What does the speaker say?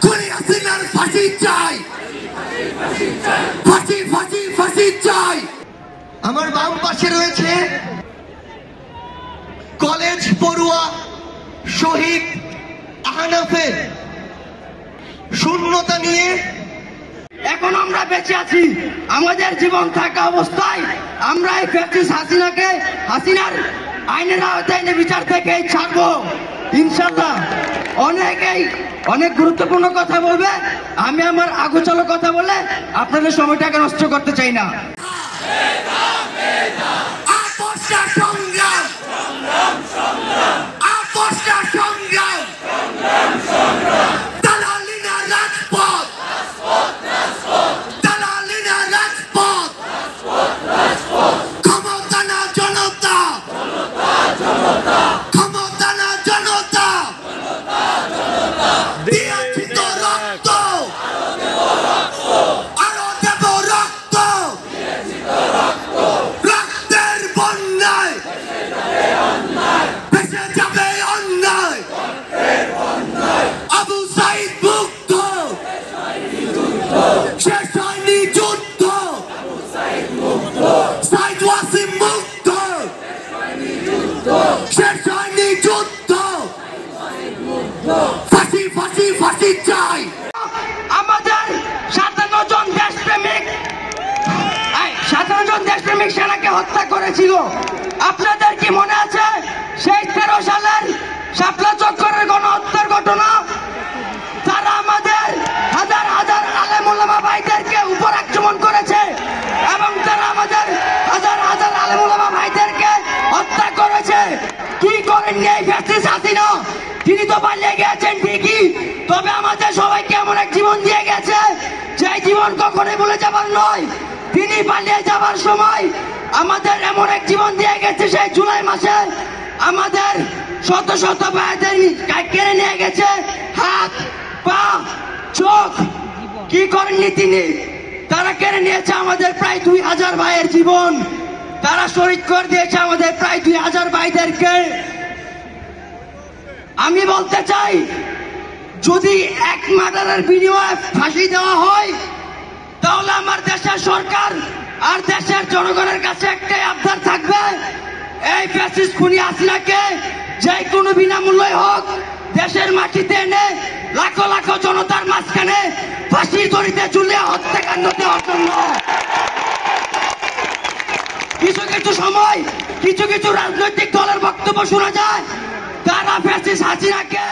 খুনি হাসিনার ফাঁসি চাই, ফাঁসি ফাঁসি ফাঁসি চাই। আমার বাম পাশে রয়েছে কলেজ পড়ুয়া শহীদ আহনাফের শূন্যতা নিয়ে। এখন আমরা বেঁচে আছি, আমাদের জীবন থাকা অবস্থায় আমরা এই ফ্যাসিস্ট হাসিনার আইনের আওতায় বিচার থেকে ছাড়বো ইনশাল্লাহ। অনেক গুরুত্বপূর্ণ কথা বলবে, আমি আমার আগোচলো কথা বলে আপনাদের সময়টাকে নষ্ট করতে চাই না। আমাদের 57 জন দেশপ্রেমিক সেনাকে হত্যা করেছিল। আপনাদের কি মনে আছে সেই 13 সালের শাপলা চত্বরের গণহত্যার ঘটনা? তারা আমাদের হাজার হাজার আলেম ওলামা ভাইদেরকে উপর আক্রমণ করেছে এবং তারা আমাদের হাজার হাজার আলেম ওলামা ভাইদেরকে হত্যা করেছে। কি করেননি এই ফ্যাসিস্ট হাসিনা? তিনি তো পালিয়ে গেছেন ঠিকই, তবে আমাদের সবাইকে এমন এক জীবন দিয়ে গেছে যে জীবন কখনোই ভুলে যাবার নয়। তিনি পালিয়ে যাবার সময় আমাদের এমন এক জীবন দিয়ে গেছে, সেই জুলাই মাসে আমাদের শত শত ভাইদের কেড়ে নিয়ে গেছে হাত, পা, চোখ। কি করেননি তিনি? তারা কেড়ে নিয়েছে আমাদের প্রায় 2000 ভাইয়ের জীবন। তারা শহীদ করে দিয়েছে আমাদের প্রায় 2000 ভাইদেরকে। আমি বলতে চাই, যদি এক মার্ডারের বিনিময়ে ফাঁসি দেওয়া হয় তাহলে আমার দেশের সরকার আর দেশের জনগণের কাছে একটাই আবদার থাকবে, এই ফ্যাসিস্ট খুনি হাসিনাকে যে কোনো বিনামূল্যে হোক দেশের মাটিতে এনে লাখো লাখো জনতার মাঝখানে ফাঁসির দড়িতে ঝুলিয়ে হত্যাকাণ্ড দেওয়ার জন্য। কিছু সময় কিছু রাজনৈতিক দলের বক্তব্য শোনা যায়, তারা ফ্যাসিস্ট হাসিনাকে